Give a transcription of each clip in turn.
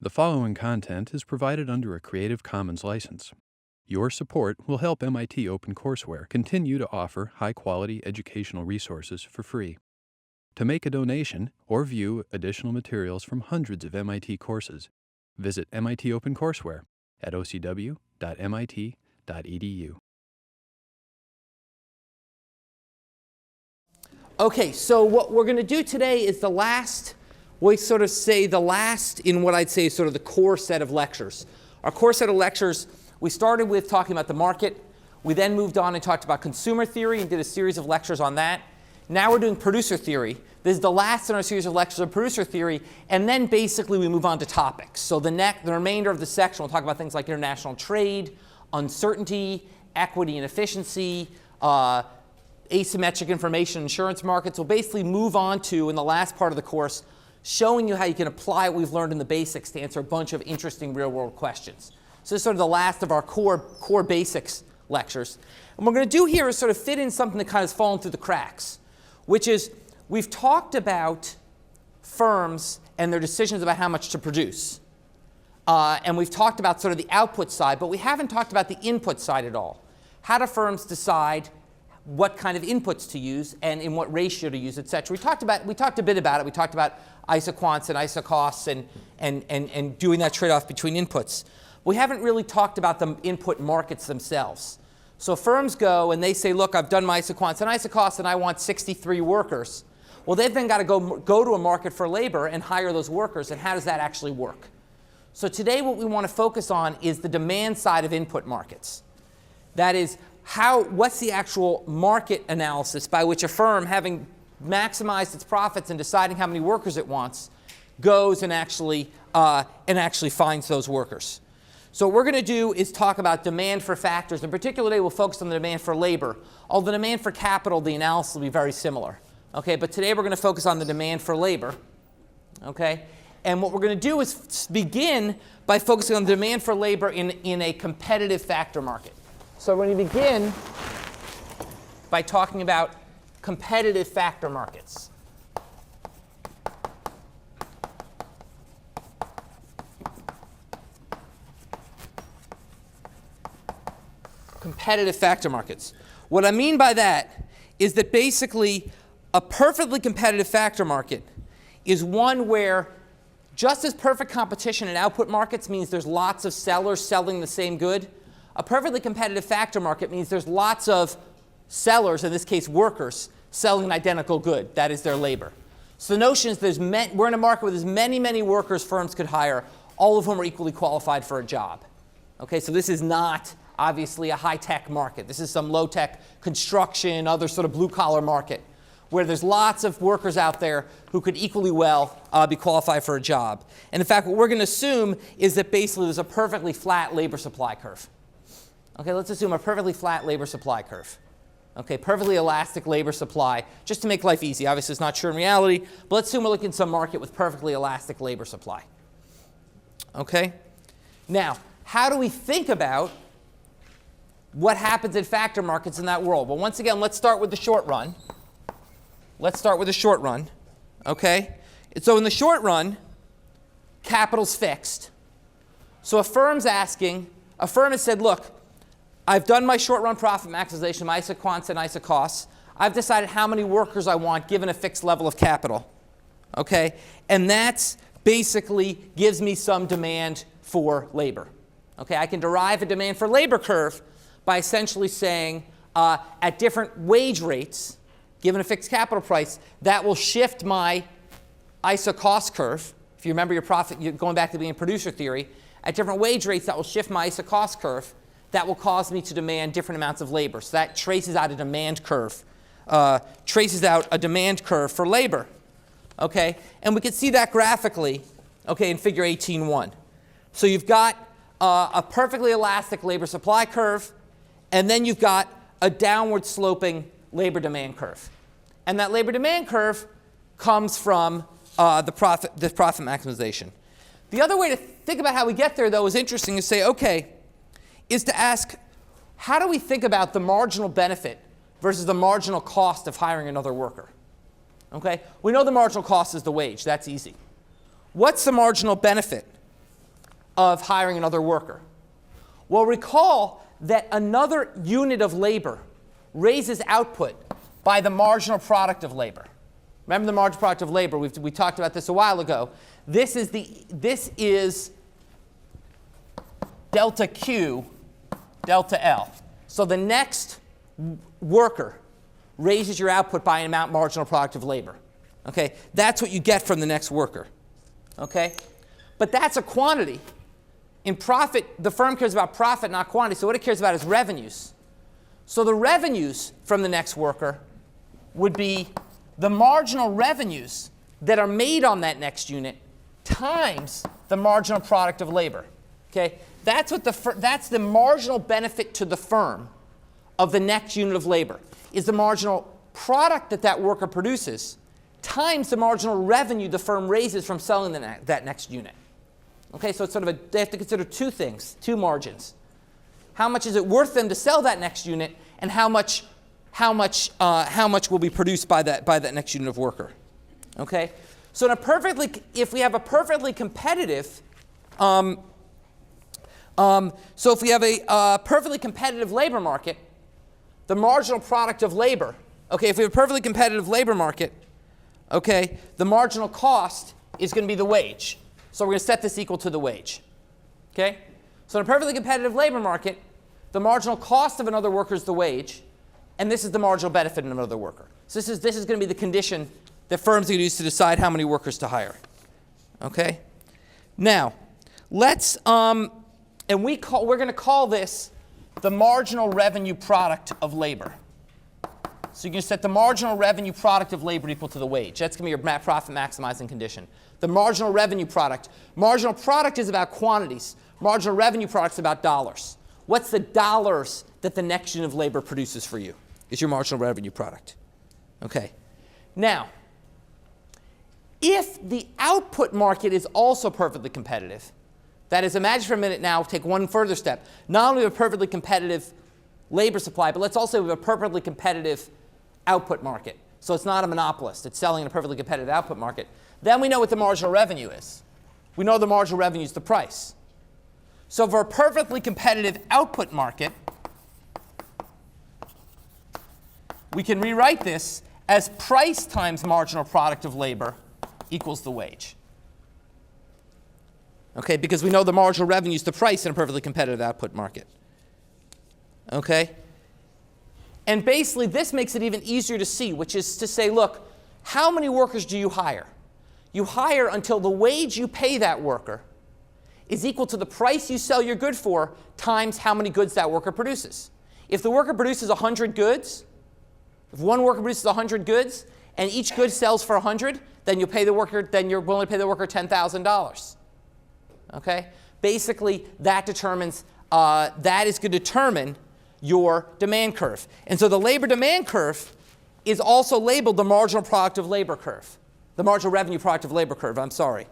The following content is provided under a Creative Commons license. Your support will help MIT OpenCourseware continue to offer high-quality educational resources for free. To make a donation or view additional materials from hundreds of MIT courses, visit MIT OpenCourseware at ocw.mit.edu. Okay, so what we're going to do today is the last, we sort of say the last in what I'd say is sort of the core set of lectures. Our core set of lectures, we started with talking about the market. We then moved on and talked about consumer theory and did a series of lectures on that. Now we're doing producer theory. This is the last in our series of lectures on producer theory. And then basically we move on to topics. So the remainder of the section, we'll talk about things like international trade, uncertainty, equity and efficiency, asymmetric information insurance markets. We'll basically move on to, in the last part of the course, showing you how you can apply what we've learned in the basics to answer a bunch of interesting real-world questions. So this is sort of the last of our core basics lectures. And what we're going to do here is sort of fit in something that kind of has fallen through the cracks, which is we've talked about firms and their decisions about how much to produce. And we've talked about sort of the output side, but we haven't talked about the input side at all. How do firms decide what kind of inputs to use and in what ratio to use, et cetera? We talked a bit about it. We talked about isoquants and isocosts and doing that trade-off between inputs. We haven't really talked about the input markets themselves. So firms go and they say, look, I've done my isoquants and isocosts and I want 63 workers. Well, they've then got to go to a market for labor and hire those workers. And how does that actually work? So today what we want to focus on is the demand side of input markets. That is, what's the actual market analysis by which a firm, having maximized its profits and deciding how many workers it wants, goes and actually finds those workers. So what we're going to do is talk about demand for factors. In particular today, we'll focus on the demand for labor. Although the demand for capital, the analysis will be very similar. Okay, but today we're going to focus on the demand for labor. Okay, and what we're going to do is begin by focusing on the demand for labor in a competitive factor market. So we're going to begin by talking about competitive factor markets. Competitive factor markets. What I mean by that is that basically a perfectly competitive factor market is one where just as perfect competition in output markets means there's lots of sellers selling the same good, a perfectly competitive factor market means there's lots of sellers, in this case workers, selling an identical good. That is their labor. So the notion is we're in a market where there's many workers firms could hire, all of whom are equally qualified for a job. Okay, so this is not obviously a high-tech market. This is some low-tech construction, other sort of blue-collar market where there's lots of workers out there who could equally well be qualified for a job. And in fact, what we're going to assume is that basically there's a perfectly flat labor supply curve. Okay, let's assume a perfectly flat labor supply curve. Okay, perfectly elastic labor supply, just to make life easy. Obviously, it's not true in reality, but let's assume we're looking at some market with perfectly elastic labor supply. Okay? Now, how do we think about what happens in factor markets in that world? Well, once again, let's start with the short run. Okay? And so in the short run, capital's fixed. So a firm has said, look, I've done my short-run profit maximization, my isoquants and isocosts. I've decided how many workers I want given a fixed level of capital. Okay? And that basically gives me some demand for labor. Okay? I can derive a demand for labor curve by essentially saying at different wage rates, given a fixed capital price, that will shift my isocost curve. If you remember your profit, you're going back to being producer theory, at different wage rates, that will shift my isocost curve. That will cause me to demand different amounts of labor. So that traces out a demand curve, for labor. Okay? And we can see that graphically, okay, in figure 18.1. So you've got a perfectly elastic labor supply curve, and then you've got a downward sloping labor demand curve. And that labor demand curve comes from the profit maximization. The other way to think about how we get there, though, is interesting to say, okay, is to ask, how do we think about the marginal benefit versus the marginal cost of hiring another worker? Okay? We know the marginal cost is the wage. That's easy. What's the marginal benefit? of hiring another worker? Well, recall that another unit of labor raises output by the marginal product of labor. Remember the marginal product of labor? We talked about this a while ago. This is delta Q, delta L. So the next worker raises your output by an amount marginal product of labor. Okay? That's what you get from the next worker. Okay? But that's a quantity. In profit, the firm cares about profit, not quantity. So what it cares about is revenues. So the revenues from the next worker would be the marginal revenues that are made on that next unit times the marginal product of labor. Okay? That's the marginal benefit to the firm of the next unit of labor, is the marginal product that worker produces times the marginal revenue the firm raises from selling that next unit. Okay, so it's sort of they have to consider two things, two margins. How much is it worth them to sell that next unit, and how much will be produced by that next unit of worker. Okay, so if we have a perfectly competitive perfectly competitive labor market, the marginal product of labor, okay, if we have a perfectly competitive labor market, okay, the marginal cost is going to be the wage. So we're going to set this equal to the wage. Okay? So in a perfectly competitive labor market, the marginal cost of another worker is the wage, and this is the marginal benefit of another worker. So this is going to be the condition that firms are going to use to decide how many workers to hire. Okay? Now, let's we're going to call this the marginal revenue product of labor. So you can set the marginal revenue product of labor equal to the wage. That's going to be your profit maximizing condition. The marginal revenue product. Marginal product is about quantities. Marginal revenue product is about dollars. What's the dollars that the next unit of labor produces for you? Is your marginal revenue product. Okay. Now, if the output market is also perfectly competitive, that is, imagine for a minute now, take one further step. Not only a perfectly competitive labor supply, but let's also have a perfectly competitive output market. So it's not a monopolist. It's selling in a perfectly competitive output market. Then we know what the marginal revenue is. We know the marginal revenue is the price. So for a perfectly competitive output market, we can rewrite this as price times marginal product of labor equals the wage. Okay, because we know the marginal revenue is the price in a perfectly competitive output market. Okay? And basically, this makes it even easier to see, which is to say, look, how many workers do you hire? You hire until the wage you pay that worker is equal to the price you sell your good for times how many goods that worker produces. If the worker produces 100 goods, if one worker produces 100 goods, and each good sells for 100, then you're willing to pay the worker $10,000. Okay? Basically, that is going to determine your demand curve. And so the labor demand curve is also labeled the marginal product of labor curve. The marginal revenue product of labor curve, I'm sorry.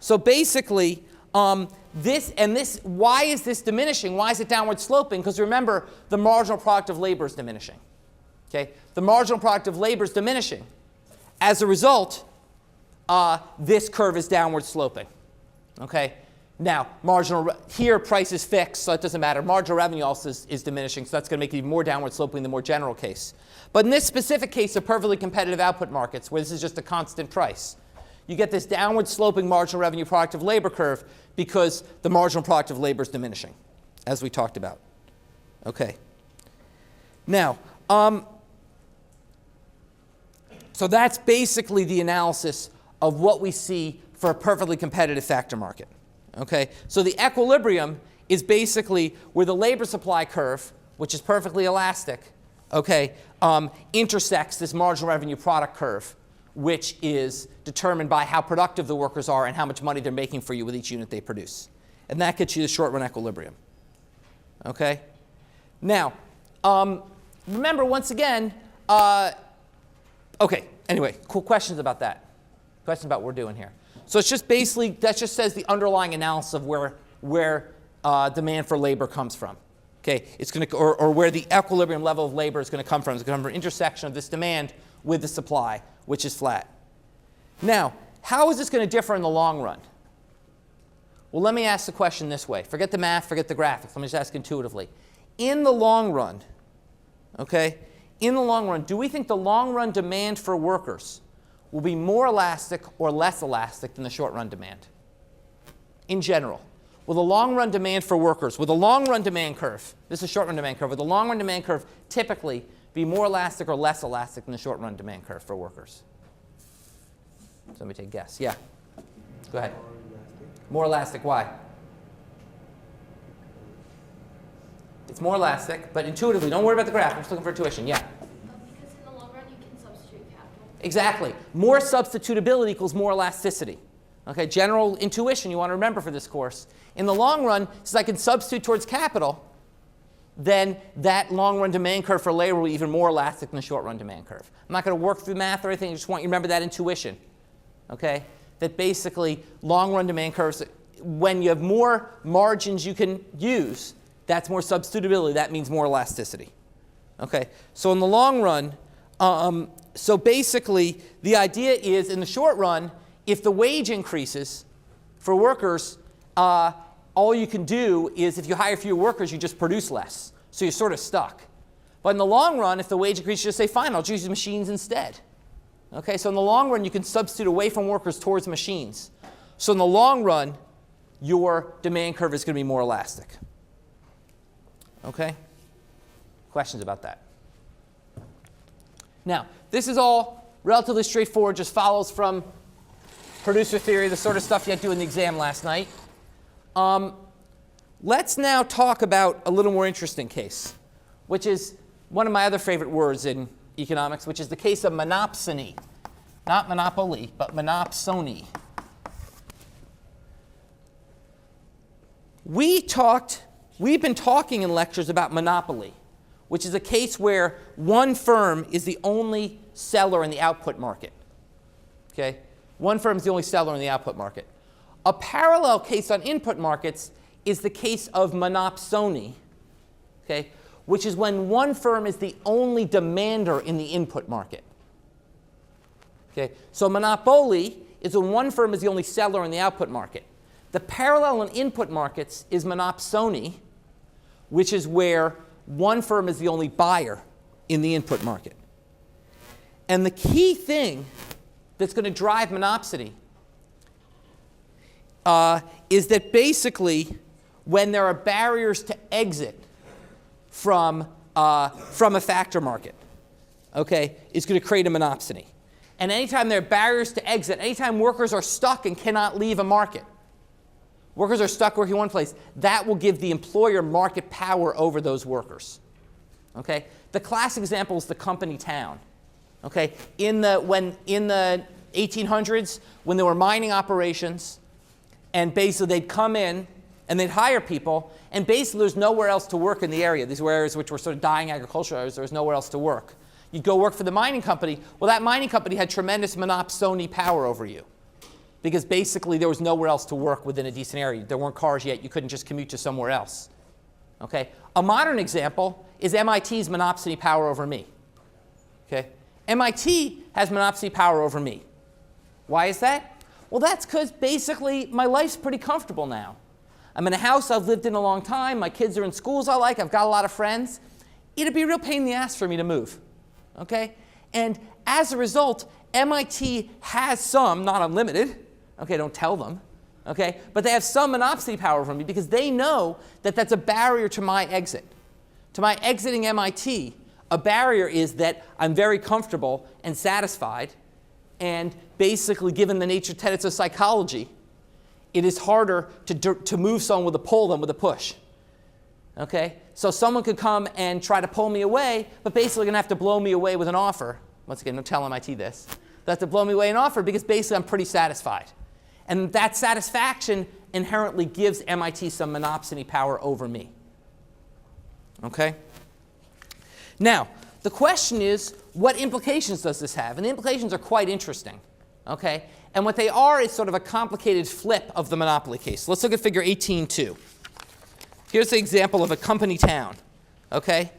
So basically, why is this diminishing? Why is it downward sloping? Because remember, the marginal product of labor is diminishing. Okay? The marginal product of labor is diminishing. As a result, this curve is downward sloping. Okay? Now, here price is fixed, so it doesn't matter. Marginal revenue also is diminishing, so that's going to make it even more downward sloping in the more general case. But in this specific case of perfectly competitive output markets, where this is just a constant price, you get this downward sloping marginal revenue product of labor curve because the marginal product of labor is diminishing, as we talked about. Okay. Now, so that's basically the analysis of what we see for a perfectly competitive factor market. Okay, so the equilibrium is basically where the labor supply curve, which is perfectly elastic, okay, intersects this marginal revenue product curve, which is determined by how productive the workers are and how much money they're making for you with each unit they produce. And that gets you the short run equilibrium. Okay? Now, remember once again, okay, anyway, cool questions about that. Questions about what we're doing here. So it's just basically, that just says the underlying analysis of where demand for labor comes from. Okay, it's going to, or where the equilibrium level of labor is going to come from. It's going to come from an intersection of this demand with the supply, which is flat. Now, how is this going to differ in the long run? Well, let me ask the question this way. Forget the math, forget the graphics. Let me just ask intuitively. In the long run, okay, in the long run, do we think the long run demand for workers will be more elastic or less elastic than the short run demand? In general, will the long run demand for workers, with a long run demand curve, this is a short run demand curve, will the long run demand curve typically be more elastic or less elastic than the short run demand curve for workers? So let me take a guess. Yeah. Go ahead. More elastic. Why? It's more elastic, but intuitively, don't worry about the graph. I'm just looking for intuition. Yeah. Because in the long run, you can substitute capital. Exactly. More substitutability equals more elasticity. Okay, general intuition you want to remember for this course. In the long run, since I can substitute towards capital, then that long run demand curve for labor will be even more elastic than the short run demand curve. I'm not going to work through math or anything. I just want you to remember that intuition. Okay? That basically long run demand curves, when you have more margins you can use, that's more substitutability. That means more elasticity. Okay? So in the long run, so basically the idea is in the short run, if the wage increases for workers, all you can do is if you hire fewer workers, you just produce less. So you're sort of stuck. But in the long run, if the wage increases, you just say, fine, I'll just use machines instead. Okay, so in the long run, you can substitute away from workers towards machines. So in the long run, your demand curve is going to be more elastic. Okay? Questions about that? Now, this is all relatively straightforward, just follows from producer theory, the sort of stuff you had to do in the exam last night. Let's now talk about a little more interesting case, which is one of my other favorite words in economics, which is the case of monopsony. Not monopoly, but monopsony. We've been talking in lectures about monopoly, which is a case where one firm is the only seller in the output market. Okay? One firm is the only seller in the output market. A parallel case on input markets is the case of monopsony, okay, which is when one firm is the only demander in the input market. Okay, so monopoly is when one firm is the only seller in the output market. The parallel in input markets is monopsony, which is where one firm is the only buyer in the input market. And the key thing that's going to drive monopsony is that basically when there are barriers to exit from a factor market, okay, it's going to create a monopsony. And anytime there are barriers to exit, anytime workers are stuck and cannot leave a market, workers are stuck working one place, that will give the employer market power over those workers. Okay? The classic example is the company town. Okay? In the 1800s, when there were mining operations, and basically they'd come in and they'd hire people, and basically there's nowhere else to work in the area. These were areas which were sort of dying agricultural areas. There was nowhere else to work. You'd go work for the mining company. Well, that mining company had tremendous monopsony power over you because basically there was nowhere else to work within a decent area. There weren't cars yet. You couldn't just commute to somewhere else. Okay? A modern example is MIT's monopsony power over me. Okay? MIT has monopsony power over me. Why is that? Well, that's because basically my life's pretty comfortable now. I'm in a house I've lived in a long time. My kids are in schools I like. I've got a lot of friends. It'd be a real pain in the ass for me to move. Okay? And as a result, MIT has some, not unlimited, okay, don't tell them, okay, but they have some monopsony power over me because they know that that's a barrier to my exit. To my exiting MIT, a barrier is that I'm very comfortable and satisfied, and basically, given the nature tenets of psychology, it is harder to move someone with a pull than with a push. Okay? So someone could come and try to pull me away, but basically going to have to blow me away with an offer. Once again, don't tell MIT this. They have to blow me away an offer because basically I'm pretty satisfied. And that satisfaction inherently gives MIT some monopsony power over me. Okay? Now, the question is, what implications does this have? And the implications are quite interesting. Okay? And what they are is sort of a complicated flip of the monopoly case. Let's look at figure 18.2. Here's the example of a company town, okay?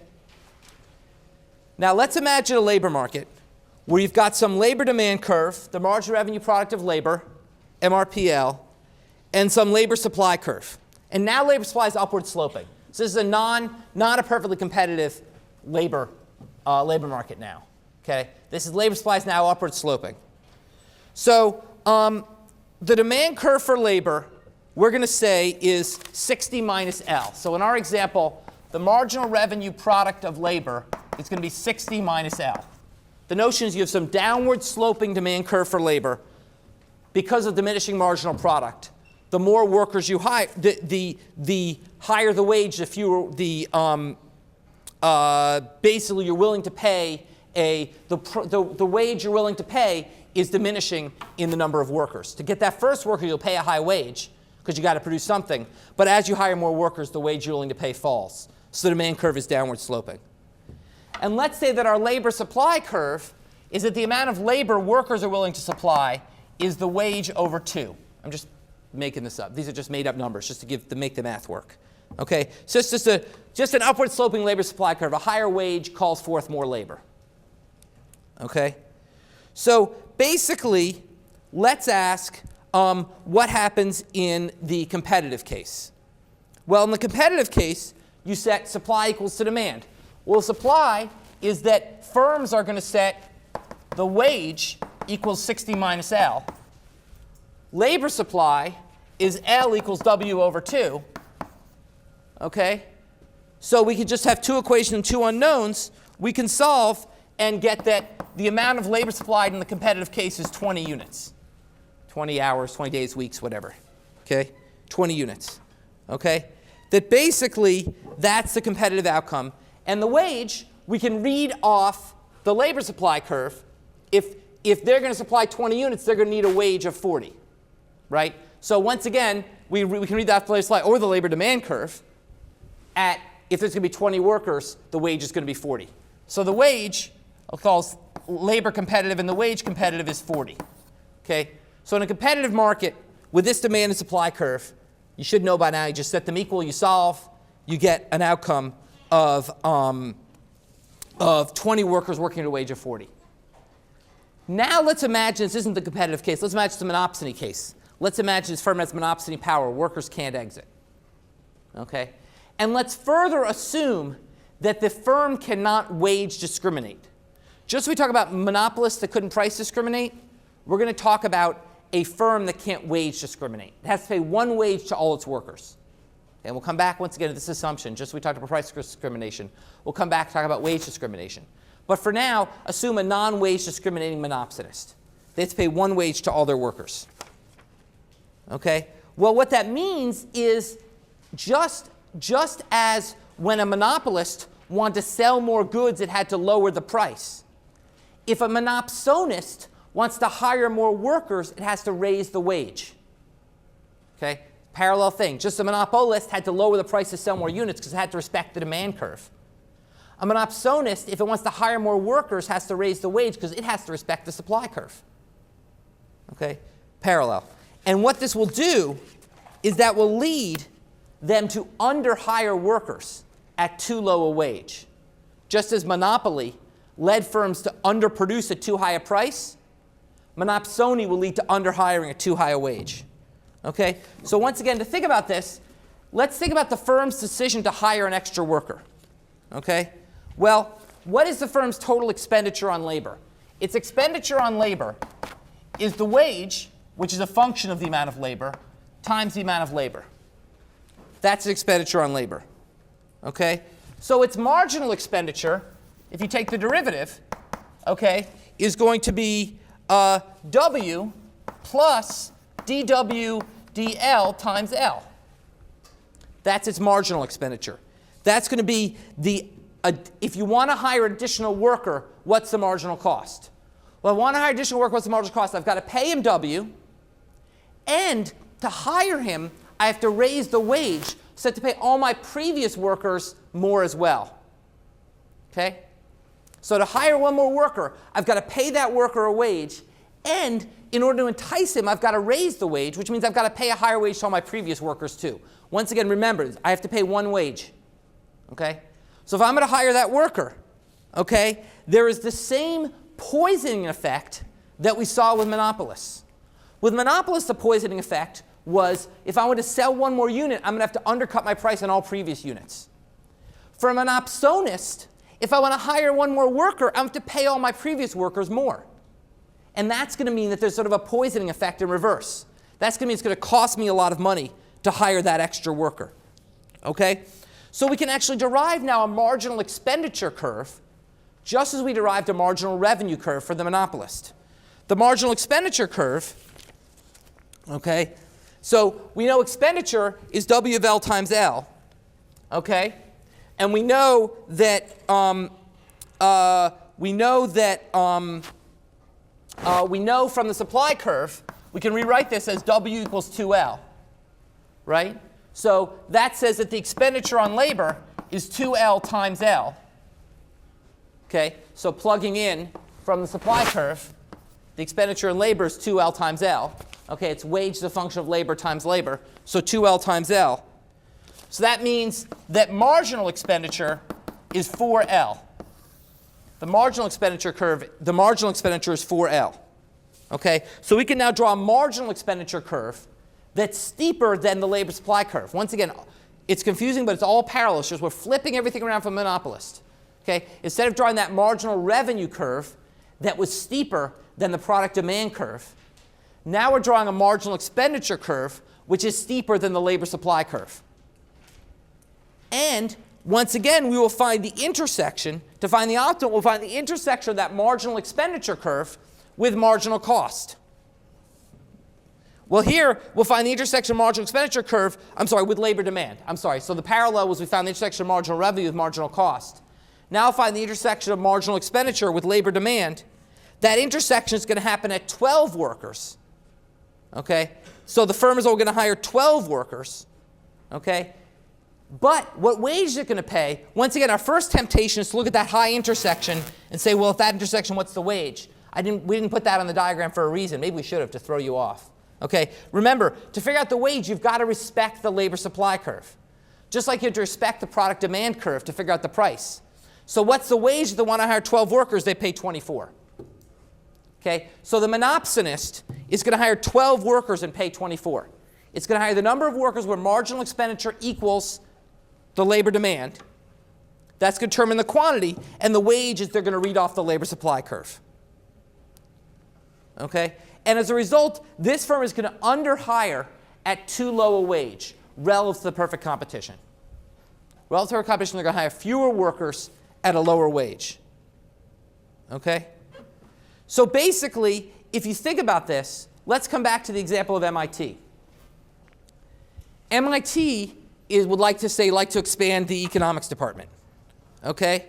Now let's imagine a labor market where you've got some labor demand curve, the marginal revenue product of labor, MRPL, and some labor supply curve. And now labor supply is upward sloping. So this is not a perfectly competitive labor market now. Okay? This is labor supply is now upward sloping. So the demand curve for labor, we're going to say, is 60 minus L. So in our example, the marginal revenue product of labor is going to be 60 minus L. The notion is you have some downward sloping demand curve for labor because of diminishing marginal product. The more workers you hire, the higher the wage, the fewer basically you're willing to pay the wage you're willing to pay is diminishing in the number of workers. To get that first worker, you'll pay a high wage because you got to produce something. But as you hire more workers, the wage you're willing to pay falls. So the demand curve is downward sloping. And let's say that our labor supply curve is that the amount of labor workers are willing to supply is the wage over 2. I'm just making this up. These are just made up numbers just to make the math work. Okay? So it's just an upward sloping labor supply curve. A higher wage calls forth more labor. Okay? So basically, let's ask what happens in the competitive case. Well, in the competitive case, you set supply equals to demand. Well, supply is that firms are going to set the wage equals 60 minus L. Labor supply is L equals W over 2. Okay? So we could just have two equations and two unknowns. We can solve and get that the amount of labor supplied in the competitive case is 20 units. 20 hours, 20 days, weeks, whatever. Okay? 20 units. Okay? That basically, that's the competitive outcome. And the wage, we can read off the labor supply curve. If they're going to supply 20 units, they're going to need a wage of 40. Right? So once again, we can read that labor supply or the labor demand curve. If there's going to be 20 workers, the wage is going to be 40. So the wage, I'll call labor competitive, and the wage competitive is 40. Okay? So in a competitive market, with this demand and supply curve, you should know by now, you just set them equal, you solve, you get an outcome of 20 workers working at a wage of 40. Now let's imagine this isn't the competitive case. Let's imagine it's a monopsony case. Let's imagine this firm has monopsony power. Workers can't exit. Okay? And let's further assume that the firm cannot wage discriminate. Just as we talk about monopolists that couldn't price discriminate, we're going to talk about a firm that can't wage discriminate. It has to pay one wage to all its workers. And we'll come back once again to this assumption. Just as we talked about price discrimination, we'll come back to talk about wage discrimination. But for now, assume a non-wage discriminating monopsonist. They have to pay one wage to all their workers. Okay? Well, what that means is just as when a monopolist wanted to sell more goods, it had to lower the price. If a monopsonist wants to hire more workers, it has to raise the wage. Okay? Parallel thing. Just a monopolist had to lower the price to sell more units because it had to respect the demand curve. A monopsonist, if it wants to hire more workers, has to raise the wage because it has to respect the supply curve. Okay? Parallel. And what this will do is that will lead them to underhire workers at too low a wage. Just as monopoly led firms to underproduce at too high a price, monopsony will lead to underhiring at too high a wage. Okay? So once again, to think about this, let's think about the firm's decision to hire an extra worker. Okay? Well, what is the firm's total expenditure on labor? Its expenditure on labor is the wage, which is a function of the amount of labor, times the amount of labor. That's the expenditure on labor. Okay? So its marginal expenditure, if you take the derivative, okay, is going to be W plus dW dL times L. That's its marginal expenditure. That's going to be if you want to hire an additional worker, what's the marginal cost? Well, I want to hire additional worker, what's the marginal cost? I've got to pay him W, and to hire him, I have to raise the wage so to pay all my previous workers more as well. Okay? So to hire one more worker, I've got to pay that worker a wage, and in order to entice him, I've got to raise the wage, which means I've got to pay a higher wage to all my previous workers too. Once again, remember, I have to pay one wage. Okay? So if I'm going to hire that worker, okay, there is the same poisoning effect that we saw with monopolists. With monopolists, the poisoning effect was if I want to sell one more unit, I'm going to have to undercut my price on all previous units. For a monopsonist, if I want to hire one more worker, I have to pay all my previous workers more. And that's going to mean that there's sort of a poisoning effect in reverse. That's going to mean it's going to cost me a lot of money to hire that extra worker. Okay? So we can actually derive now a marginal expenditure curve just as we derived a marginal revenue curve for the monopolist. The marginal expenditure curve, okay, so we know expenditure is W of L times L, okay, and we know that we know from the supply curve we can rewrite this as W equals 2L, right? So that says that the expenditure on labor is 2L times L. Okay, so plugging in from the supply curve, the expenditure in labor is 2L times L. Okay, it's wage as a function of labor times labor, so 2L times L. So that means that marginal expenditure is 4L. The marginal expenditure curve, the marginal expenditure is 4L. Okay, so we can now draw a marginal expenditure curve that's steeper than the labor supply curve. Once again, it's confusing, but it's all parallel. It's just we're flipping everything around for a monopolist. Okay, instead of drawing that marginal revenue curve that was steeper than the product demand curve, now we're drawing a marginal expenditure curve which is steeper than the labor supply curve. And once again, we will find the intersection. To find the optimum, we'll find the intersection of that marginal expenditure curve with marginal cost. Well, here we'll find the intersection of marginal expenditure curve, with labor demand. So the parallel was we found the intersection of marginal revenue with marginal cost. Now I'll find the intersection of marginal expenditure with labor demand. That intersection is going to happen at 12 workers. Okay? So the firm is only going to hire 12 workers. Okay? But what wage is it going to pay? Once again, our first temptation is to look at that high intersection and say, well, at that intersection, what's the wage? We didn't put that on the diagram for a reason. Maybe we should have to throw you off. Okay? Remember, to figure out the wage, you've got to respect the labor supply curve. Just like you have to respect the product demand curve to figure out the price. So what's the wage if they want to hire 12 workers? They pay 24. Okay? So the monopsonist is going to hire 12 workers and pay 24. It's going to hire the number of workers where marginal expenditure equals the labor demand. That's going to determine the quantity, and the wage is they're going to read off the labor supply curve. Okay? And as a result, this firm is going to underhire at too low a wage relative to the perfect competition. Relative to our competition, they're going to hire fewer workers at a lower wage. Okay? So basically, if you think about this, let's come back to the example of MIT. MIT would like to expand the economics department. Okay?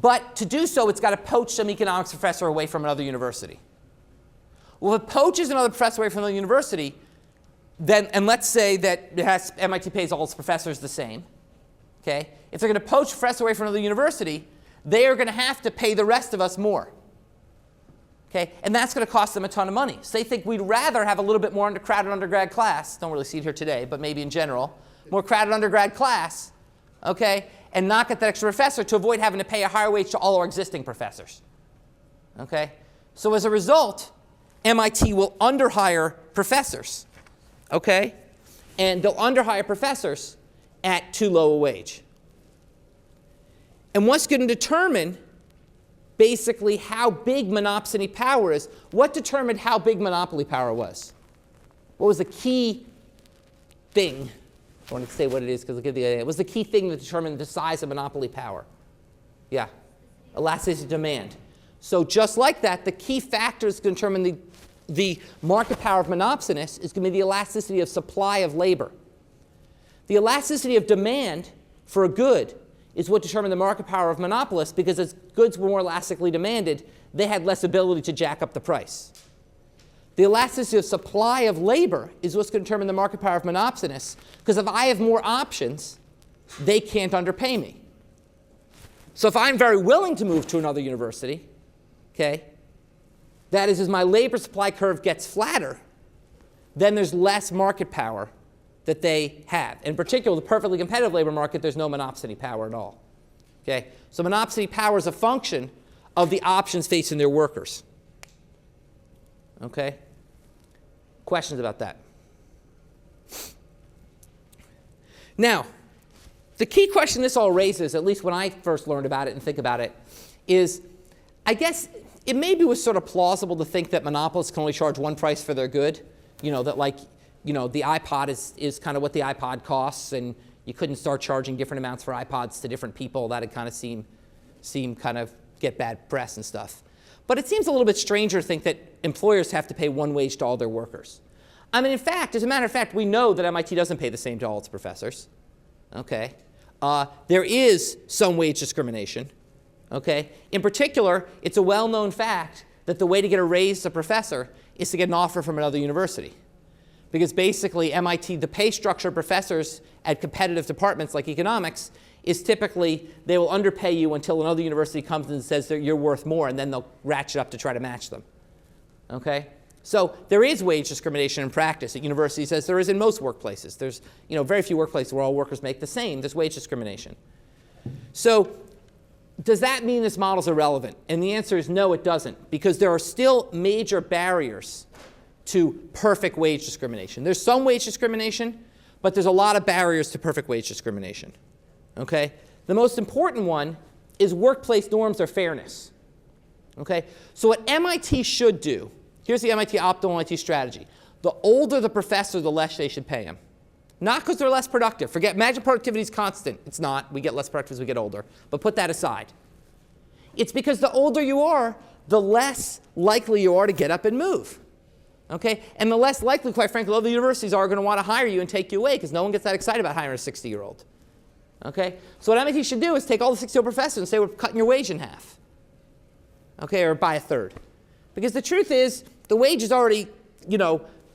But to do so, it's got to poach some economics professor away from another university. Well, if it poaches another professor away from another university, then, and let's say that MIT pays all its professors the same. Okay? If they're going to poach a professor away from another university, they are going to have to pay the rest of us more. Okay? And that's going to cost them a ton of money. So they think we'd rather have a little bit more crowded undergrad class. Don't really see it here today, but maybe in general. More crowded undergrad class, okay? And not get that extra professor to avoid having to pay a higher wage to all our existing professors. Okay? So as a result, MIT will underhire professors. Okay? And they'll underhire professors at too low a wage. And what's going to determine basically how big monopsony power is? What determined how big monopoly power was? What was the key thing? I want to say what it is because I'll give the idea. It was the key thing that determined the size of monopoly power. Yeah. Elasticity demand. So just like that, the key factors that determine the market power of monopsonists is going to be the elasticity of supply of labor. The elasticity of demand for a good is what determined the market power of monopolists, because as goods were more elastically demanded, they had less ability to jack up the price. The elasticity of supply of labor is what's going to determine the market power of monopsonists, because if I have more options, they can't underpay me. So if I'm very willing to move to another university, okay, that is, as my labor supply curve gets flatter, then there's less market power that they have. In particular, the perfectly competitive labor market, there's no monopsony power at all. Okay? So monopsony power is a function of the options facing their workers. Okay? Questions about that? Now, the key question this all raises, at least when I first learned about it and think about it, is I guess it maybe was sort of plausible to think that monopolists can only charge one price for their good. That the iPod is kind of what the iPod costs, and you couldn't start charging different amounts for iPods to different people. That'd kind of seem kind of get bad press and stuff. But it seems a little bit stranger to think that employers have to pay one wage to all their workers. I mean, in fact, as a matter of fact, we know that MIT doesn't pay the same to all its professors. Okay? There is some wage discrimination. Okay? In particular, it's a well-known fact that the way to get a raise as a professor is to get an offer from another university. Because basically, MIT, the pay structure of professors at competitive departments like economics is typically they will underpay you until another university comes and says that you're worth more, and then they'll ratchet up to try to match them. Okay? So there is wage discrimination in practice at universities, as there is in most workplaces. There's very few workplaces where all workers make the same. There's wage discrimination. So does that mean this model's irrelevant? And the answer is no, it doesn't, because there are still major barriers to perfect wage discrimination. There's some wage discrimination, but there's a lot of barriers to perfect wage discrimination. Okay? The most important one is workplace norms or fairness. Okay? So what MIT should do, here's the MIT optimal MIT strategy. The older the professor, the less they should pay him. Not because they're less productive. Imagine productivity is constant. It's not. We get less productive as we get older. But put that aside. It's because the older you are, the less likely you are to get up and move. Okay? And the less likely, quite frankly, other universities are going to want to hire you and take you away, because no one gets that excited about hiring a 60-year-old. Okay? So what MIT should do is take all the 60-year-old professors and say, we're cutting your wage in half. Okay? Or by a third. Because the truth is, the wage is already,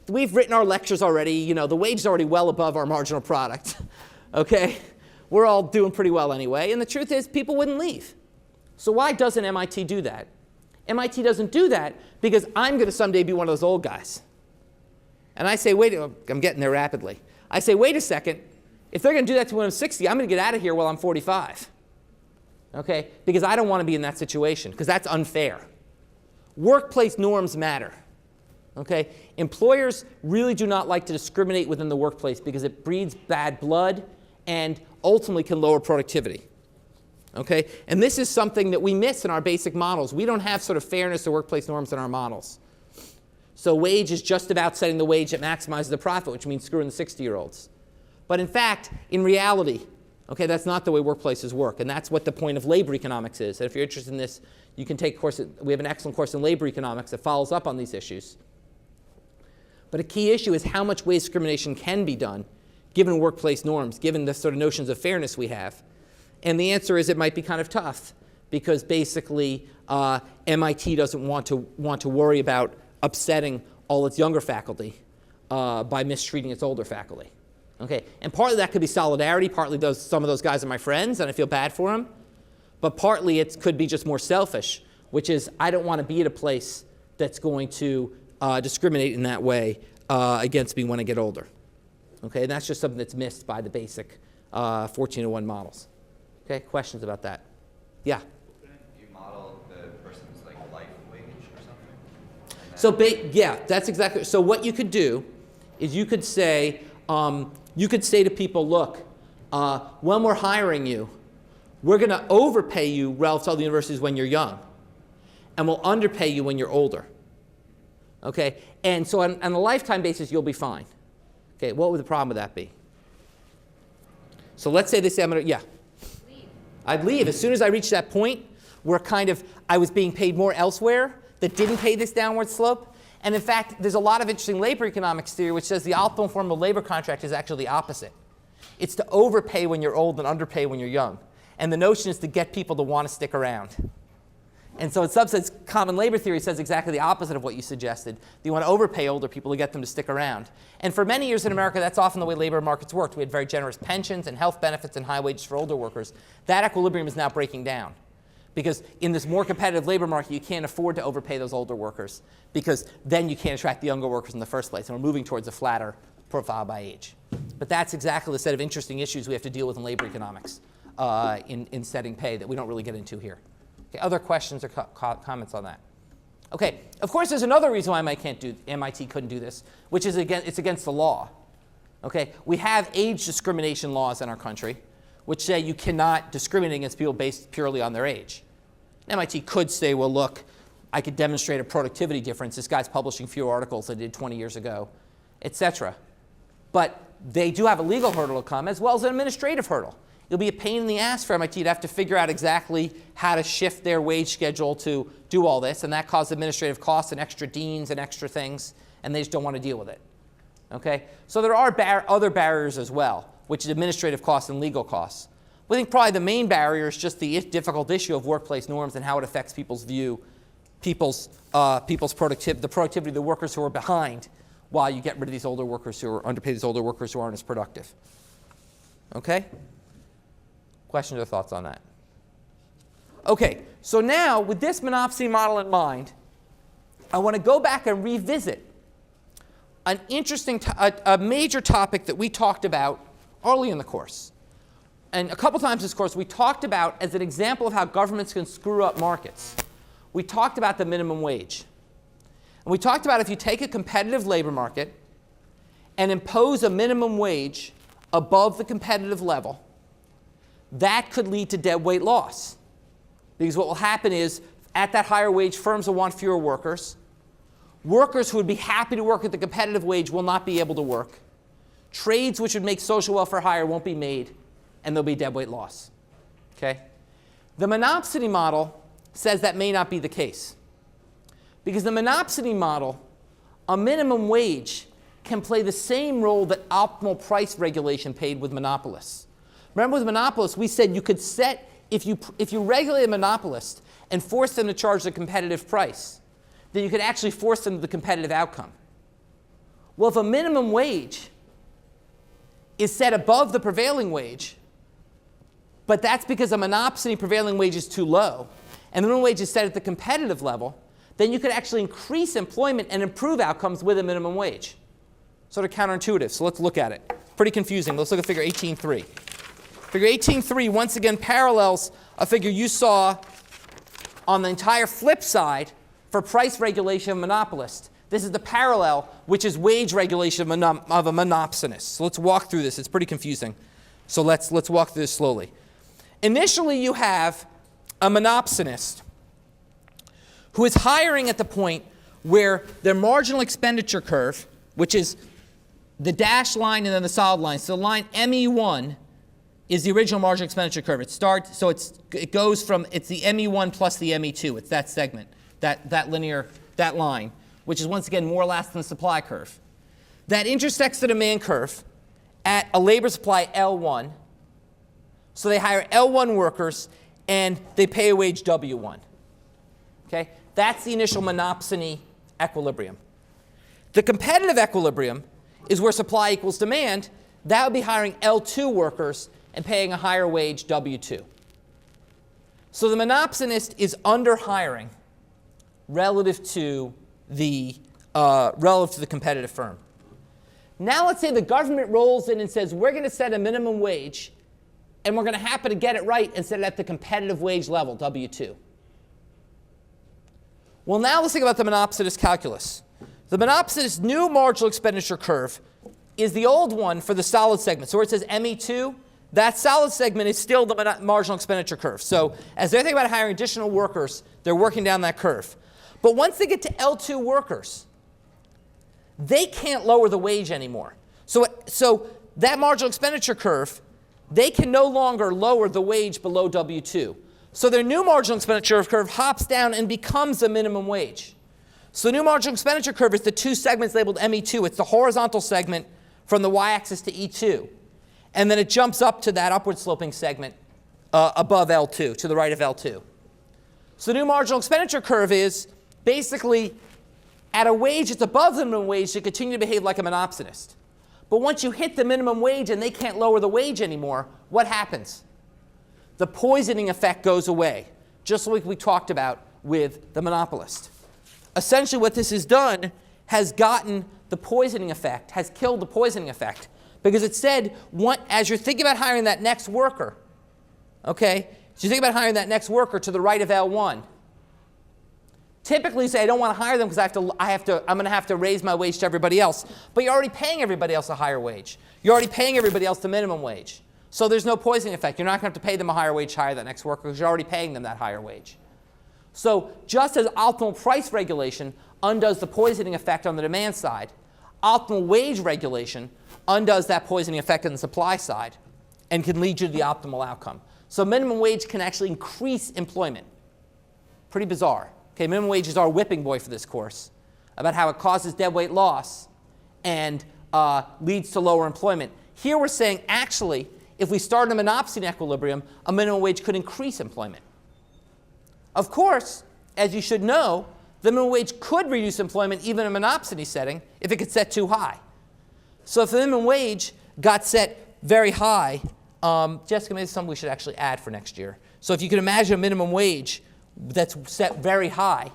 we've written our lectures already. The wage is already well above our marginal product. Okay? We're all doing pretty well anyway. And the truth is, people wouldn't leave. So why doesn't MIT do that? MIT doesn't do that because I'm going to someday be one of those old guys. And I say, I'm getting there rapidly. I say, wait a second. If they're going to do that to when I'm 60, I'm going to get out of here while I'm 45. Okay? Because I don't want to be in that situation, because that's unfair. Workplace norms matter. Okay? Employers really do not like to discriminate within the workplace because it breeds bad blood and ultimately can lower productivity. Okay? And this is something that we miss in our basic models. We don't have sort of fairness or workplace norms in our models. So wage is just about setting the wage that maximizes the profit, which means screwing the 60-year-olds. But in fact, in reality, okay, that's not the way workplaces work. And that's what the point of labor economics is. And if you're interested in this, you can take a course. We have an excellent course in labor economics that follows up on these issues. But a key issue is how much wage discrimination can be done given workplace norms, given the sort of notions of fairness we have. And the answer is it might be kind of tough, because basically MIT doesn't want to worry about upsetting all its younger faculty by mistreating its older faculty. Okay? And partly that could be solidarity. Partly some of those guys are my friends, and I feel bad for them. But partly it could be just more selfish, which is I don't want to be at a place that's going to discriminate in that way against me when I get older. Okay? And that's just something that's missed by the basic 1401 models. Okay? Questions about that? Yeah? Couldn't you model the person's life wage or something? So yeah, that's exactly. So what you could do is you could say to people, look, when we're hiring you, we're going to overpay you relative to other universities when you're young, and we'll underpay you when you're older. Okay? And so on a lifetime basis, you'll be fine. Okay? What would the problem with that be? So let's say they say, yeah. I'd leave. As soon as I reached that point where I was being paid more elsewhere that didn't pay this downward slope. And in fact, there's a lot of interesting labor economics theory which says the optimal form of labor contract is actually the opposite. It's to overpay when you're old and underpay when you're young. And the notion is to get people to want to stick around. And so in some sense, common labor theory says exactly the opposite of what you suggested. You want to overpay older people to get them to stick around. And for many years in America, that's often the way labor markets worked. We had very generous pensions and health benefits and high wages for older workers. That equilibrium is now breaking down. Because in this more competitive labor market, you can't afford to overpay those older workers, because then you can't attract the younger workers in the first place. And we're moving towards a flatter profile by age. But that's exactly the set of interesting issues we have to deal with in labor economics in setting pay that we don't really get into here. Okay, other questions or comments on that? Okay, of course there's another reason why MIT couldn't do this, which is it's against the law. Okay? We have age discrimination laws in our country, which say you cannot discriminate against people based purely on their age. MIT could say, well, look, I could demonstrate a productivity difference. This guy's publishing fewer articles than he did 20 years ago, et cetera. But they do have a legal hurdle to come as well as an administrative hurdle. It'll be a pain in the ass for MIT to have to figure out exactly how to shift their wage schedule to do all this, and that causes administrative costs and extra deans and extra things, and they just don't want to deal with it. Okay? So there are other barriers as well, which is administrative costs and legal costs. I think probably the main barrier is just the difficult issue of workplace norms and how it affects people's view, the productivity of the workers who are behind, while you get rid of these older workers who are underpaid, these older workers who aren't as productive. Okay? Questions or thoughts on that? Okay, so now with this monopsony model in mind, I want to go back and revisit an interesting, a major topic that we talked about early in the course. And a couple times this course, we talked about, as an example of how governments can screw up markets, we talked about the minimum wage. And we talked about if you take a competitive labor market and impose a minimum wage above the competitive level, that could lead to deadweight loss. Because what will happen is, at that higher wage, firms will want fewer workers. Workers who would be happy to work at the competitive wage will not be able to work. Trades which would make social welfare higher won't be made, and there'll be deadweight loss. Okay? The monopsony model says that may not be the case. Because the monopsony model, a minimum wage can play the same role that optimal price regulation paid with monopolists. Remember with monopolists, we said you could set, if you regulate a monopolist and force them to charge a competitive price, then you could actually force them to the competitive outcome. Well, if a minimum wage is set above the prevailing wage, but that's because a monopsony prevailing wage is too low, and the minimum wage is set at the competitive level, then you could actually increase employment and improve outcomes with a minimum wage. Sort of counterintuitive, so let's look at it. Pretty confusing. Let's look at figure 18.3. Figure 18.3 once again parallels a figure you saw on the entire flip side for price regulation of monopolist. This is the parallel, which is wage regulation of a monopsonist. So let's walk through this. It's pretty confusing. So let's walk through this slowly. Initially, you have a monopsonist who is hiring at the point where their marginal expenditure curve, which is the dashed line and then the solid line. So the line ME1 is the original marginal expenditure curve. It goes from, it's the ME1 plus the ME2. It's that segment, that line, which is once again more elastic than the supply curve. That intersects the demand curve at a labor supply L1. So they hire L1 workers and they pay a wage W1. Okay? That's the initial monopsony equilibrium. The competitive equilibrium is where supply equals demand. That would be hiring L2 workers and paying a higher wage W2. So the monopsonist is under hiring relative to the competitive firm. Now let's say the government rolls in and says, we're going to set a minimum wage, and we're going to happen to get it right and set it at the competitive wage level, W2. Well, now let's think about the monopsonist calculus. The monopsonist new marginal expenditure curve is the old one for the solid segment. So where it says ME2, that solid segment is still the marginal expenditure curve. So as they're thinking about hiring additional workers, they're working down that curve. But once they get to L2 workers, they can't lower the wage anymore. So that marginal expenditure curve, they can no longer lower the wage below W2. So their new marginal expenditure curve hops down and becomes a minimum wage. So the new marginal expenditure curve is the two segments labeled ME2. It's the horizontal segment from the y-axis to E2. And then it jumps up to that upward sloping segment above L2, to the right of L2. So the new marginal expenditure curve is basically at a wage that's above the minimum wage to continue to behave like a monopsonist. But once you hit the minimum wage and they can't lower the wage anymore, what happens? The poisoning effect goes away, just like we talked about with the monopolist. Essentially what this has done has gotten the poisoning effect, has killed the poisoning effect. Because it said, as you're thinking about hiring that next worker, okay, so you think about hiring that next worker to the right of L1, Typically you say, I don't want to hire them because I'm going to have to raise my wage to everybody else. But you're already paying everybody else a higher wage. You're already paying everybody else the minimum wage. So there's no poisoning effect. You're not going to have to pay them a higher wage to hire that next worker because you're already paying them that higher wage. So just as optimal price regulation undoes the poisoning effect on the demand side, optimal wage regulation undoes that poisoning effect on the supply side and can lead you to the optimal outcome. So minimum wage can actually increase employment. Pretty bizarre. Okay, minimum wage is our whipping boy for this course about how it causes deadweight loss and leads to lower employment. Here we're saying actually, if we start in a monopsony equilibrium, a minimum wage could increase employment. Of course, as you should know, the minimum wage could reduce employment even in a monopsony setting if it gets set too high. So if the minimum wage got set very high, Jessica, maybe it's something we should actually add for next year. So if you can imagine a minimum wage that's set very high,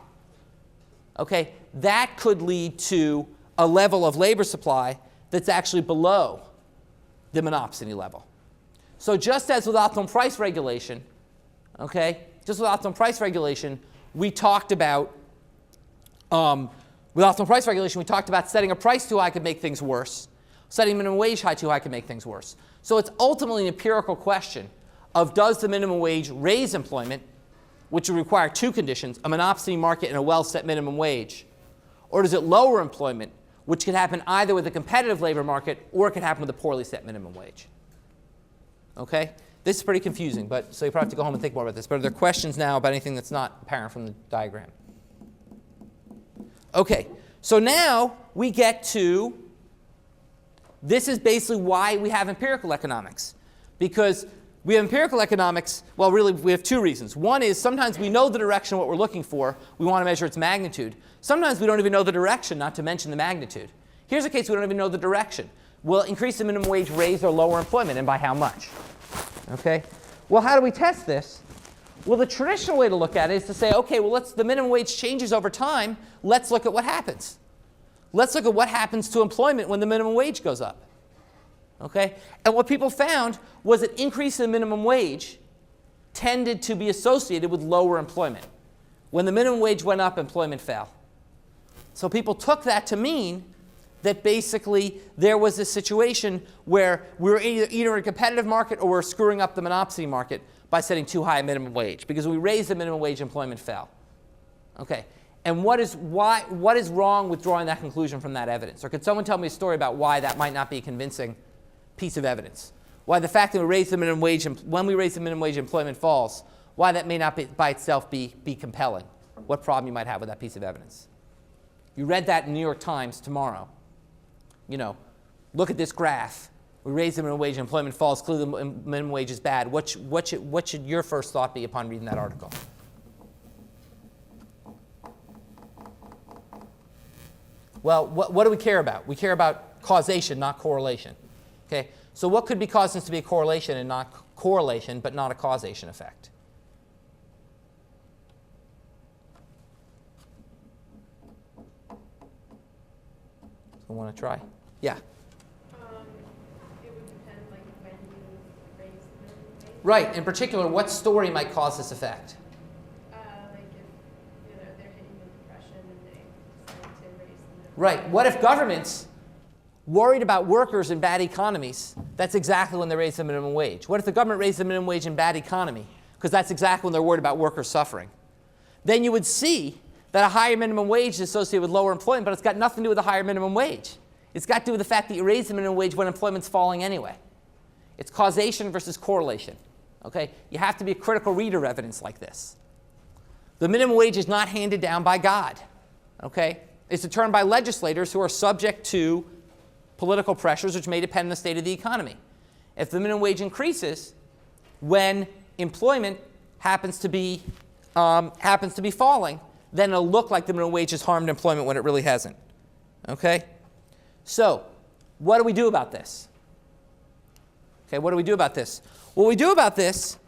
okay, that could lead to a level of labor supply that's actually below the monopsony level. So just as with optimum price regulation, okay, just with optimum price regulation, we talked about setting a price too high could make things worse. Setting minimum wage high too high could make things worse. So it's ultimately an empirical question of does the minimum wage raise employment, which would require two conditions, a monopsony market and a well-set minimum wage, or does it lower employment, which could happen either with a competitive labor market or it could happen with a poorly set minimum wage. Okay? This is pretty confusing, but so you probably have to go home and think more about this. But are there questions now about anything that's not apparent from the diagram? Okay, so now we get to, this is basically why we have empirical economics. Because we have empirical economics, well, really, we have two reasons. One is sometimes we know the direction of what we're looking for. We want to measure its magnitude. Sometimes we don't even know the direction, not to mention the magnitude. Here's a case we don't even know the direction. Will increase the minimum wage raise or lower employment, and by how much? Okay? Well, how do we test this? Well, the traditional way to look at it is to say, okay, well, the minimum wage changes over time. Let's look at what happens. Let's look at what happens to employment when the minimum wage goes up. Okay? And what people found was that increase in the minimum wage tended to be associated with lower employment. When the minimum wage went up, employment fell. So people took that to mean that basically there was a situation where we were either in a competitive market or we're screwing up the monopsony market by setting too high a minimum wage. Because when we raised the minimum wage, employment fell. Okay. And what is wrong with drawing that conclusion from that evidence? Or could someone tell me a story about why that might not be a convincing piece of evidence? Why the fact that we raise the minimum wage, when we raise the minimum wage, employment falls, why that may not be, by itself be compelling? What problem you might have with that piece of evidence? You read that in the New York Times tomorrow. You know, look at this graph. We raise the minimum wage, employment falls, clearly the minimum wage is bad. What should your first thought be upon reading that article? Well, what do we care about? We care about causation, not correlation. Okay? So what could be causing this to be a correlation and not correlation, but not a causation effect? Someone want to try? Yeah. It would depend, like, when you raise the minimum wage. Right. In particular, what story might cause this effect? Like if they're hitting the depression and they decide to raise the minimum. Right. What if governments worried about workers in bad economies? That's exactly when they raise the minimum wage. What if the government raised the minimum wage in bad economy? Because that's exactly when they're worried about workers suffering. Then you would see that a higher minimum wage is associated with lower employment, but it's got nothing to do with a higher minimum wage. It's got to do with the fact that you raise the minimum wage when employment's falling anyway. It's causation versus correlation. Okay? You have to be a critical reader of evidence like this. The minimum wage is not handed down by God. Okay? It's determined by legislators who are subject to political pressures which may depend on the state of the economy. If the minimum wage increases when employment happens to be falling, then it'll look like the minimum wage has harmed employment when it really hasn't. Okay? So, what do we do about this? Okay, what do we do about this? What we do about this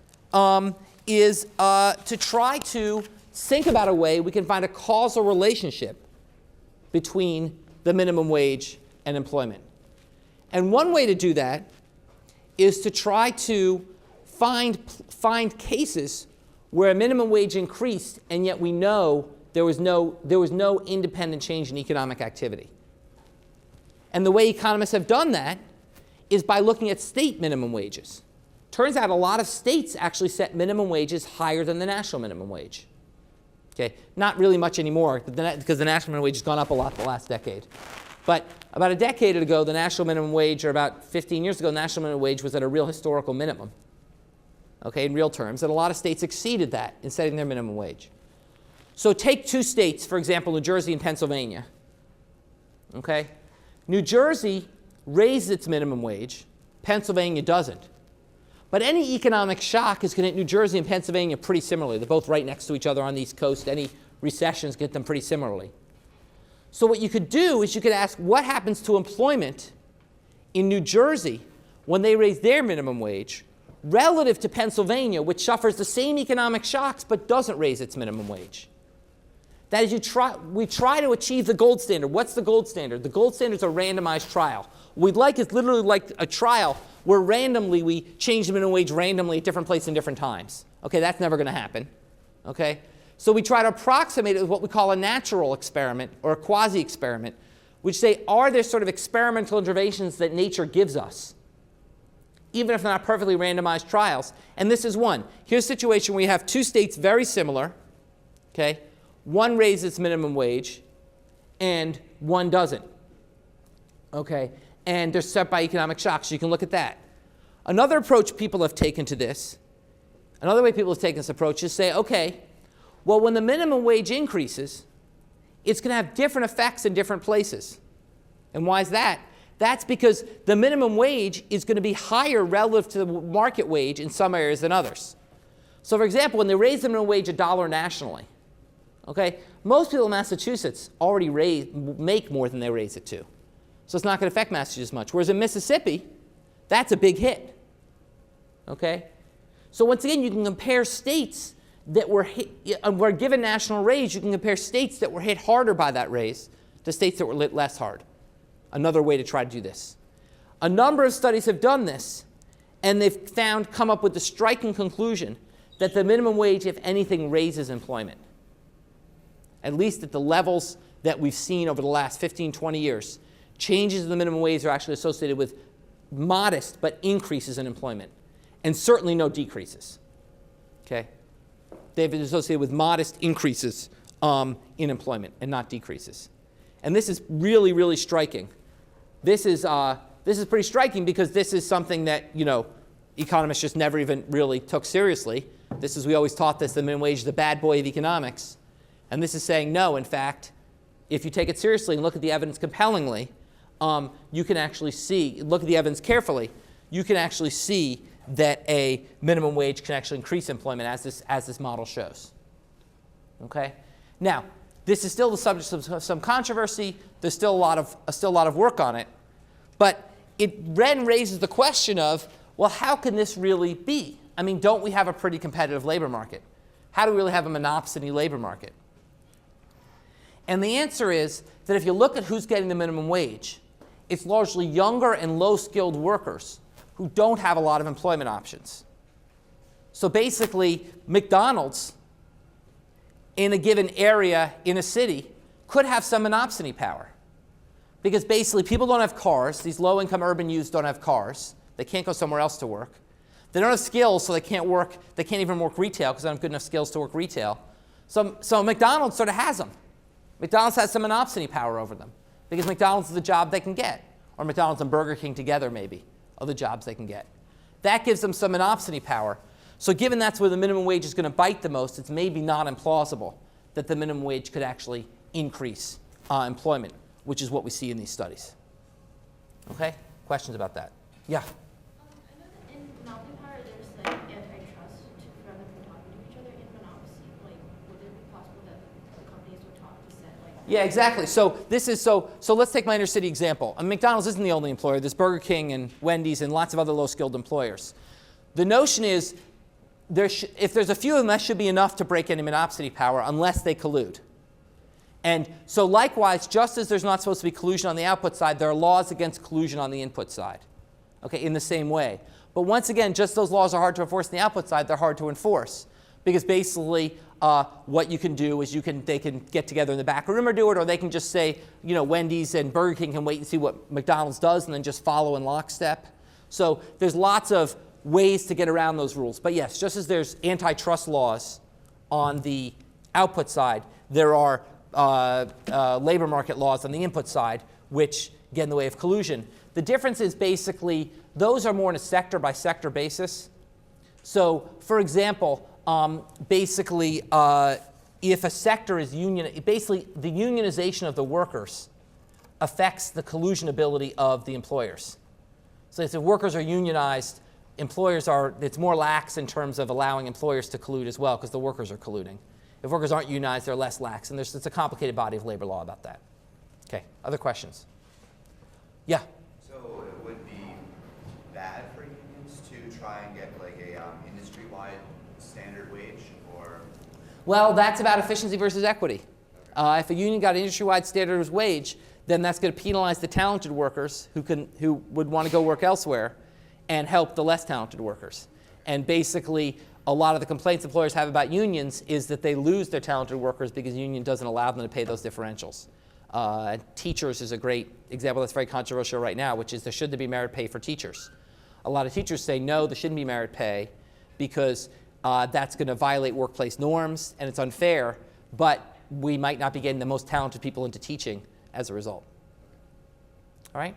is to try to think about a way we can find a causal relationship between the minimum wage and employment. And one way to do that is to try to find cases where a minimum wage increased and yet we know there was no independent change in economic activity. And the way economists have done that is by looking at state minimum wages. Turns out a lot of states actually set minimum wages higher than the national minimum wage. Okay, not really much anymore because the national minimum wage has gone up a lot the last decade. But about a decade ago, the national minimum wage, or about 15 years ago, the national minimum wage was at a real historical minimum, okay, in real terms. And a lot of states exceeded that in setting their minimum wage. So take two states, for example, New Jersey and Pennsylvania. Okay? New Jersey raises its minimum wage. Pennsylvania doesn't. But any economic shock is going to hit New Jersey and Pennsylvania pretty similarly. They're both right next to each other on the East Coast. Any recessions get them pretty similarly. So what you could do is you could ask what happens to employment in New Jersey when they raise their minimum wage relative to Pennsylvania, which suffers the same economic shocks but doesn't raise its minimum wage. That is, we try to achieve the gold standard. What's the gold standard? The gold standard is a randomized trial. What we'd like is literally like a trial where randomly we change the minimum wage randomly at different places and different times. Okay, that's never going to happen. Okay? So we try to approximate it with what we call a natural experiment or a quasi-experiment, which say, are there sort of experimental interventions that nature gives us, even if they're not perfectly randomized trials? And this is one. Here's a situation where you have two states very similar. Okay? One raises its minimum wage, and one doesn't. Okay? And they're set by economic shocks. So you can look at that. Another approach people have taken to this, another way people have taken this approach is say, okay, well, when the minimum wage increases, it's going to have different effects in different places. And why is that? That's because the minimum wage is going to be higher relative to the market wage in some areas than others. So, for example, when they raise the minimum wage $1 nationally, okay, most people in Massachusetts already make more than they raise it to. So it's not going to affect Massachusetts much. Whereas in Mississippi, that's a big hit. Okay? So once again, you can compare states that were given national raise. You can compare states that were hit harder by that raise to states that were hit less hard. Another way to try to do this. A number of studies have done this, and they've come up with the striking conclusion that the minimum wage, if anything, raises employment. At least at the levels that we've seen over the last 15, 20 years. Changes in the minimum wage are actually associated with modest but increases in employment, and certainly no decreases. Okay? They've been associated with modest increases in employment and not decreases. And this is really, really striking. This is pretty striking because this is something that, economists just never even really took seriously. We always taught this, the minimum wage is the bad boy of economics. And this is saying, no, in fact, if you take it seriously and look at the evidence compellingly, you can actually look at the evidence carefully, you can actually see that a minimum wage can actually increase employment as this model shows. Okay? Now, this is still the subject of some controversy. There's still a lot of work on it. But it then raises the question of, well, how can this really be? I mean, don't we have a pretty competitive labor market? How do we really have a monopsony labor market? And the answer is that if you look at who's getting the minimum wage, it's largely younger and low-skilled workers who don't have a lot of employment options. So basically, McDonald's in a given area in a city could have some monopsony power. Because basically, people don't have cars. These low-income urban youths don't have cars. They can't go somewhere else to work. They don't have skills, so they can't even work retail because they don't have good enough skills to work retail. So McDonald's sort of has them. McDonald's has some monopsony power over them because McDonald's is the job they can get. Or McDonald's and Burger King together, maybe, are the jobs they can get. That gives them some monopsony power. So given that's where the minimum wage is going to bite the most, it's maybe not implausible that the minimum wage could actually increase employment, which is what we see in these studies. Okay? Questions about that? Yeah? I know that in monopoly power, there's like antitrust to prevent them from talking to each other. In monopsony, like, would it be possible that the companies would talk to set like? Yeah, exactly. So let's take my inner city example. McDonald's isn't the only employer. There's Burger King and Wendy's and lots of other low-skilled employers. The notion is, if there's a few of them, that should be enough to break any monopsony power unless they collude. And so likewise, just as there's not supposed to be collusion on the output side, there are laws against collusion on the input side. Okay, in the same way. But once again, just those laws are hard to enforce on the output side, they're hard to enforce. because basically what you can do is they can get together in the back room or do it, or they can just say, Wendy's and Burger King can wait and see what McDonald's does and then just follow in lockstep. So there's lots of ways to get around those rules. But yes, just as there's antitrust laws on the output side, there are labor market laws on the input side, which get in the way of collusion. The difference is basically those are more on a sector by sector basis. So for example, basically if a sector is basically the unionization of the workers affects the collusion ability of the employers. So if workers are unionized, it's more lax in terms of allowing employers to collude as well because the workers are colluding. If workers aren't unionized, they're less lax, and it's a complicated body of labor law about that. Okay, other questions? Yeah? So it would be bad for unions to try and get like a industry-wide standard wage, or? Well, that's about efficiency versus equity. If a union got an industry-wide standard wage, then that's going to penalize the talented workers who would want to go work elsewhere and help the less talented workers. And basically, a lot of the complaints employers have about unions is that they lose their talented workers because the union doesn't allow them to pay those differentials. Teachers is a great example that's very controversial right now, which is there should be merit pay for teachers. A lot of teachers say, no, there shouldn't be merit pay because that's going to violate workplace norms and it's unfair, but we might not be getting the most talented people into teaching as a result. All right?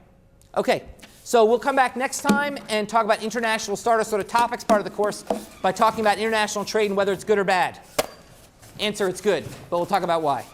Okay, so we'll come back next time and talk about international, start our sort of topics part of the course by talking about international trade and whether it's good or bad. Answer, it's good, but we'll talk about why.